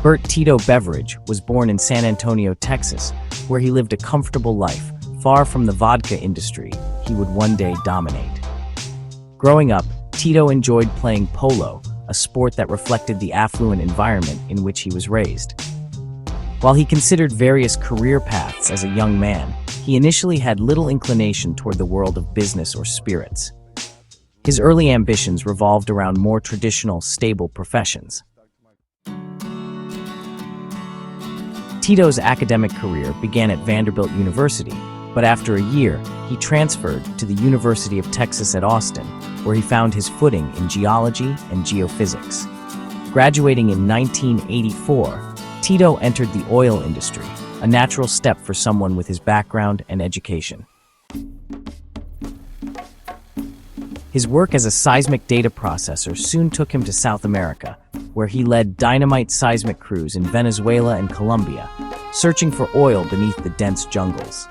Bert Tito Beveridge was born in San Antonio, Texas, where he lived a comfortable life, far from the vodka industry he would one day dominate. Growing up, Tito enjoyed playing polo, a sport that reflected the affluent environment in which he was raised. While he considered various career paths as a young man, he initially had little inclination toward the world of business or spirits. His early ambitions revolved around more traditional, stable professions. Tito's academic career began at Vanderbilt University, but after a year, he transferred to the University of Texas at Austin, where he found his footing in geology and geophysics. Graduating in 1984, Tito entered the oil industry, a natural step for someone with his background and education. His work as a seismic data processor soon took him to South America, where he led dynamite seismic crews in Venezuela and Colombia, searching for oil beneath the dense jungles.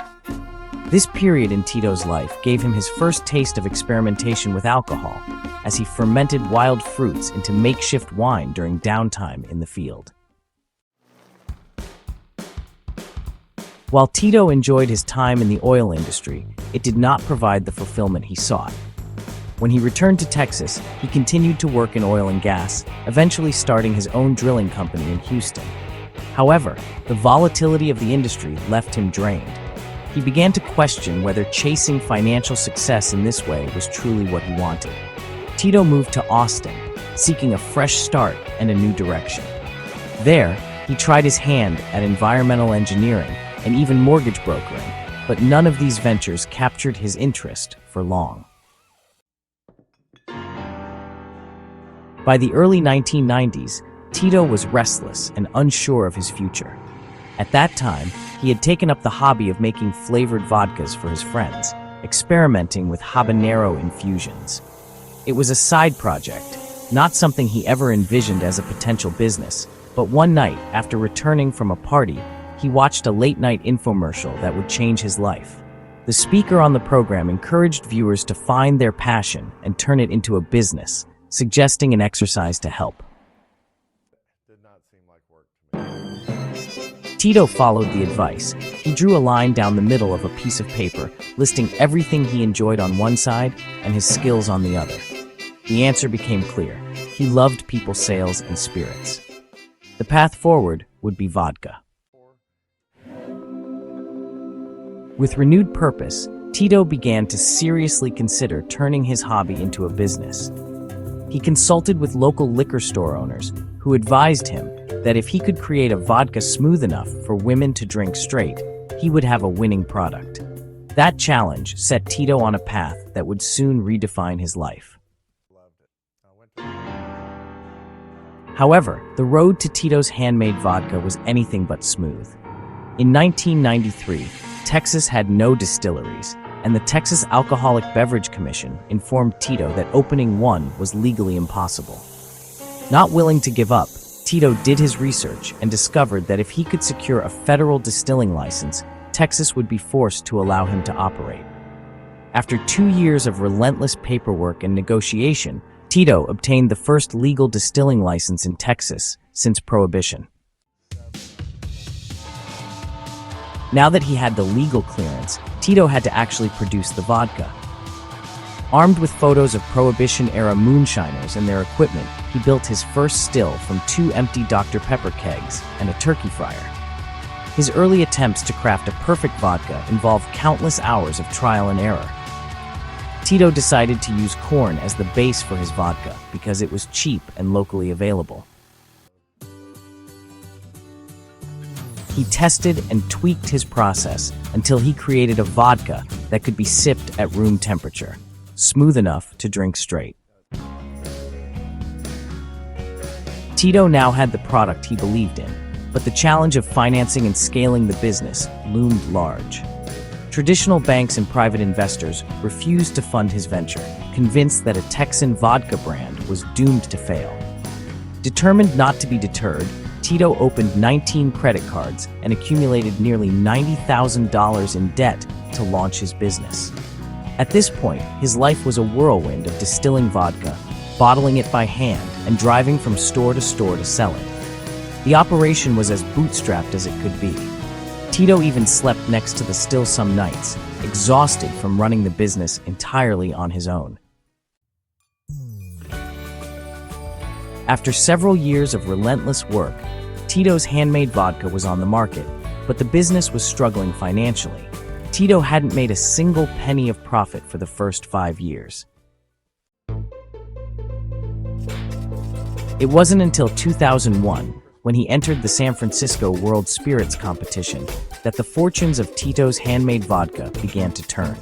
This period in Tito's life gave him his first taste of experimentation with alcohol, as he fermented wild fruits into makeshift wine during downtime in the field. While Tito enjoyed his time in the oil industry, it did not provide the fulfillment he sought. When he returned to Texas, he continued to work in oil and gas, eventually starting his own drilling company in Houston. However, the volatility of the industry left him drained. He began to question whether chasing financial success in this way was truly what he wanted. Tito moved to Austin, seeking a fresh start and a new direction. There, he tried his hand at environmental engineering and even mortgage brokering, but none of these ventures captured his interest for long. By the early 1990s, Tito was restless and unsure of his future. At that time, he had taken up the hobby of making flavored vodkas for his friends, experimenting with habanero infusions. It was a side project, not something he ever envisioned as a potential business, but one night, after returning from a party, he watched a late-night infomercial that would change his life. The speaker on the program encouraged viewers to find their passion and turn it into a business, suggesting an exercise to help. Did not seem like work to me. Tito followed the advice. He drew a line down the middle of a piece of paper, listing everything he enjoyed on one side and his skills on the other. The answer became clear. He loved people sales and spirits. The path forward would be vodka. With renewed purpose, Tito began to seriously consider turning his hobby into a business. He consulted with local liquor store owners who advised him that if he could create a vodka smooth enough for women to drink straight, he would have a winning product. That challenge set Tito on a path that would soon redefine his life. However, the road to Tito's handmade vodka was anything but smooth. In 1993, Texas had no distilleries, and the Texas Alcoholic Beverage Commission informed Tito that opening one was legally impossible. Not willing to give up, Tito did his research and discovered that if he could secure a federal distilling license, Texas would be forced to allow him to operate. After 2 years of relentless paperwork and negotiation, Tito obtained the first legal distilling license in Texas since Prohibition. Now that he had the legal clearance, Tito had to actually produce the vodka. Armed with photos of Prohibition-era moonshiners and their equipment, he built his first still from 2 empty Dr. Pepper kegs and a turkey fryer. His early attempts to craft a perfect vodka involved countless hours of trial and error. Tito decided to use corn as the base for his vodka because it was cheap and locally available. He tested and tweaked his process until he created a vodka that could be sipped at room temperature, smooth enough to drink straight. Tito now had the product he believed in, but the challenge of financing and scaling the business loomed large. Traditional banks and private investors refused to fund his venture, convinced that a Texan vodka brand was doomed to fail. Determined not to be deterred, Tito opened 19 credit cards and accumulated nearly $90,000 in debt to launch his business. At this point, his life was a whirlwind of distilling vodka, bottling it by hand, and driving from store to sell it. The operation was as bootstrapped as it could be. Tito even slept next to the still some nights, exhausted from running the business entirely on his own. After several years of relentless work, Tito's handmade vodka was on the market, but the business was struggling financially. Tito hadn't made a single penny of profit for the first 5 years. It wasn't until 2001, when he entered the San Francisco World Spirits Competition, that the fortunes of Tito's handmade vodka began to turn.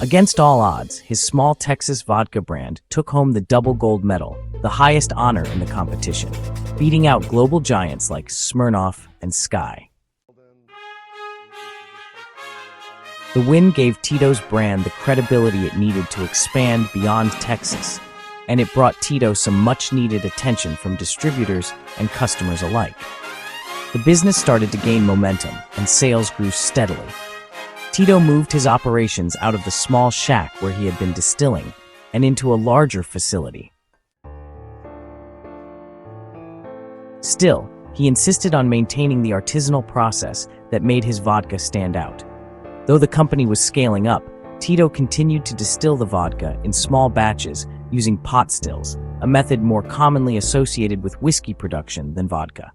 Against all odds, his small Texas vodka brand took home the double gold medal, the highest honor in the competition, beating out global giants like Smirnoff and Sky. The win gave Tito's brand the credibility it needed to expand beyond Texas, and it brought Tito some much-needed attention from distributors and customers alike. The business started to gain momentum, and sales grew steadily. Tito moved his operations out of the small shack where he had been distilling and into a larger facility. Still, he insisted on maintaining the artisanal process that made his vodka stand out. Though the company was scaling up, Tito continued to distill the vodka in small batches using pot stills, a method more commonly associated with whiskey production than vodka.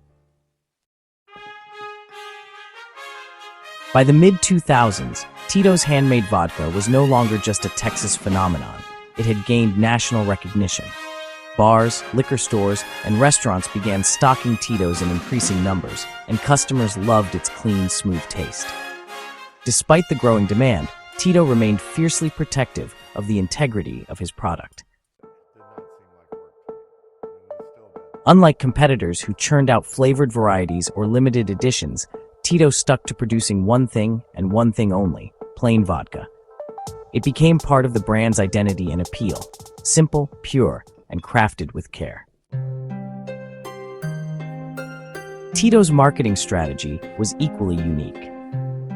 By the mid-2000s, Tito's handmade vodka was no longer just a Texas phenomenon. It had gained national recognition. Bars, liquor stores, and restaurants began stocking Tito's in increasing numbers, and customers loved its clean, smooth taste. Despite the growing demand, Tito remained fiercely protective of the integrity of his product. Unlike competitors who churned out flavored varieties or limited editions, Tito stuck to producing one thing and one thing only: plain vodka. It became part of the brand's identity and appeal: simple, pure, and crafted with care. Tito's marketing strategy was equally unique.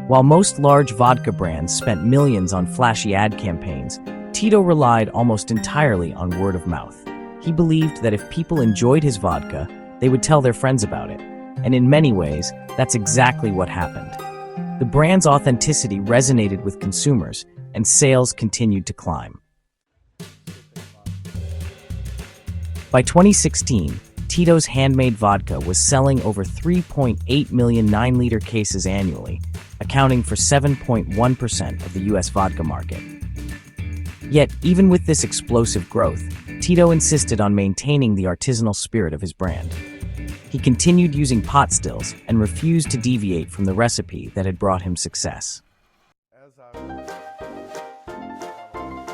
While most large vodka brands spent millions on flashy ad campaigns, Tito relied almost entirely on word of mouth. He believed that if people enjoyed his vodka, they would tell their friends about it. And in many ways, that's exactly what happened. The brand's authenticity resonated with consumers, and sales continued to climb. By 2016, Tito's handmade vodka was selling over 3.8 million 9-liter cases annually, accounting for 7.1% of the U.S. vodka market. Yet, even with this explosive growth, Tito insisted on maintaining the artisanal spirit of his brand. He continued using pot stills and refused to deviate from the recipe that had brought him success.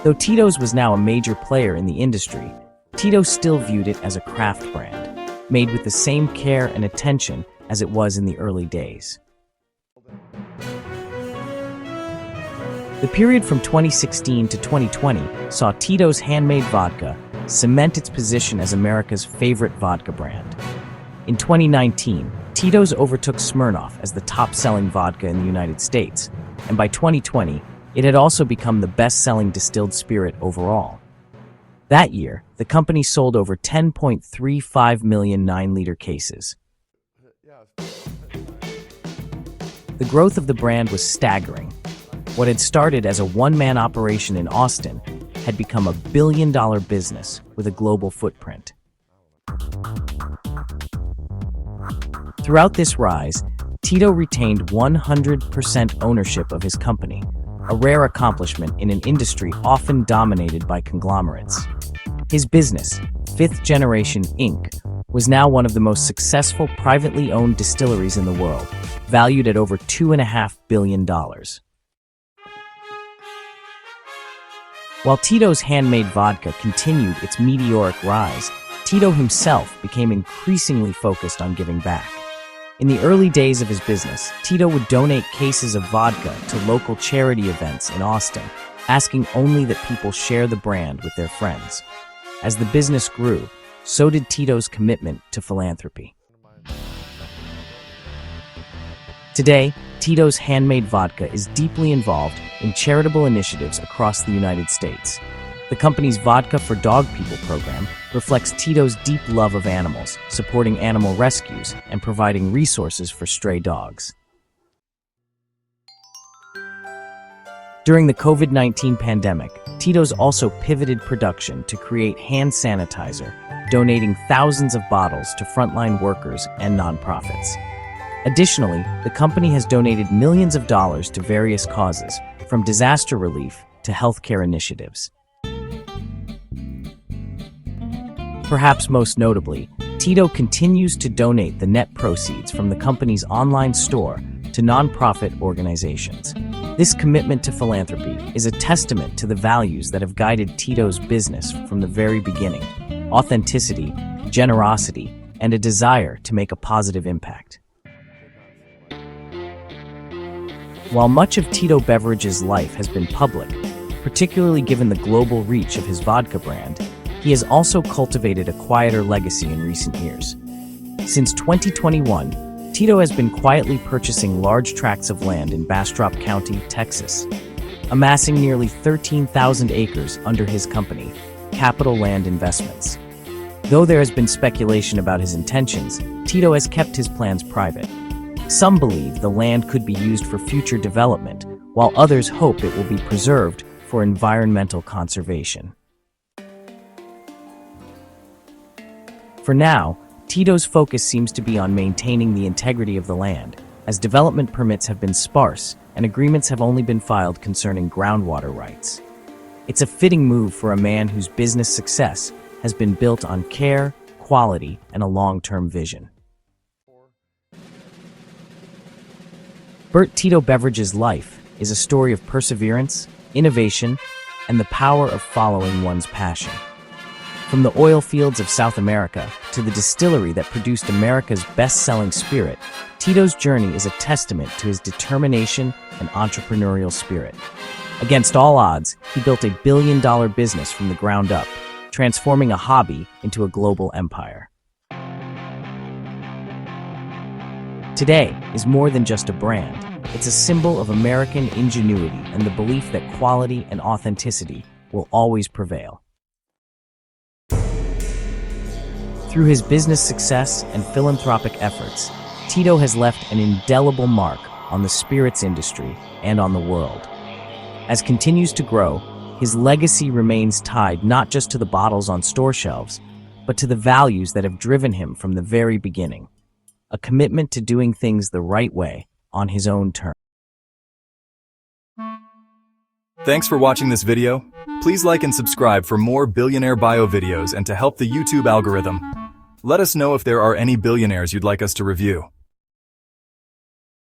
Though Tito's was now a major player in the industry, Tito still viewed it as a craft brand, made with the same care and attention as it was in the early days. The period from 2016 to 2020 saw Tito's handmade vodka cement its position as America's favorite vodka brand. In 2019, Tito's overtook Smirnoff as the top-selling vodka in the United States, and by 2020, it had also become the best-selling distilled spirit overall. That year, the company sold over 10.35 million 9-liter cases. The growth of the brand was staggering. What had started as a one-man operation in Austin had become a billion-dollar business with a global footprint. Throughout this rise, Tito retained 100% ownership of his company, a rare accomplishment in an industry often dominated by conglomerates. His business, Fifth Generation Inc., was now one of the most successful privately owned distilleries in the world, valued at over $2.5 billion. While Tito's handmade vodka continued its meteoric rise, Tito himself became increasingly focused on giving back. In the early days of his business, Tito would donate cases of vodka to local charity events in Austin, asking only that people share the brand with their friends. As the business grew, so did Tito's commitment to philanthropy. Today, Tito's handmade vodka is deeply involved in charitable initiatives across the United States. The company's Vodka for Dog People program reflects Tito's deep love of animals, supporting animal rescues and providing resources for stray dogs. During the COVID-19 pandemic, Tito's also pivoted production to create hand sanitizer, donating thousands of bottles to frontline workers and nonprofits. Additionally, the company has donated millions of dollars to various causes, from disaster relief to healthcare initiatives. Perhaps most notably, Tito continues to donate the net proceeds from the company's online store to nonprofit organizations. This commitment to philanthropy is a testament to the values that have guided Tito's business from the very beginning: authenticity, generosity, and a desire to make a positive impact. While much of Tito Beverage's life has been public, particularly given the global reach of his vodka brand, he has also cultivated a quieter legacy in recent years. Since 2021, Tito has been quietly purchasing large tracts of land in Bastrop County, Texas, amassing nearly 13,000 acres under his company, Capital Land Investments. Though there has been speculation about his intentions, Tito has kept his plans private. Some believe the land could be used for future development, while others hope it will be preserved for environmental conservation. For now, Tito's focus seems to be on maintaining the integrity of the land, as development permits have been sparse and agreements have only been filed concerning groundwater rights. It's a fitting move for a man whose business success has been built on care, quality, and a long-term vision. Tito Beverage's life is a story of perseverance, innovation, and the power of following one's passion. From the oil fields of South America to the distillery that produced America's best-selling spirit, Tito's journey is a testament to his determination and entrepreneurial spirit. Against all odds, he built a billion-dollar business from the ground up, transforming a hobby into a global empire. Today is more than just a brand. It's a symbol of American ingenuity and the belief that quality and authenticity will always prevail. Through his business success and philanthropic efforts, Tito has left an indelible mark on the spirits industry and on the world. As continues to grow, his legacy remains tied not just to the bottles on store shelves, but to the values that have driven him from the very beginning. A commitment to doing things the right way, on his own terms. Thanks for watching this video. Please like and subscribe for more Billionaire Bio videos and to help the YouTube algorithm. Let us know if there are any billionaires you'd like us to review.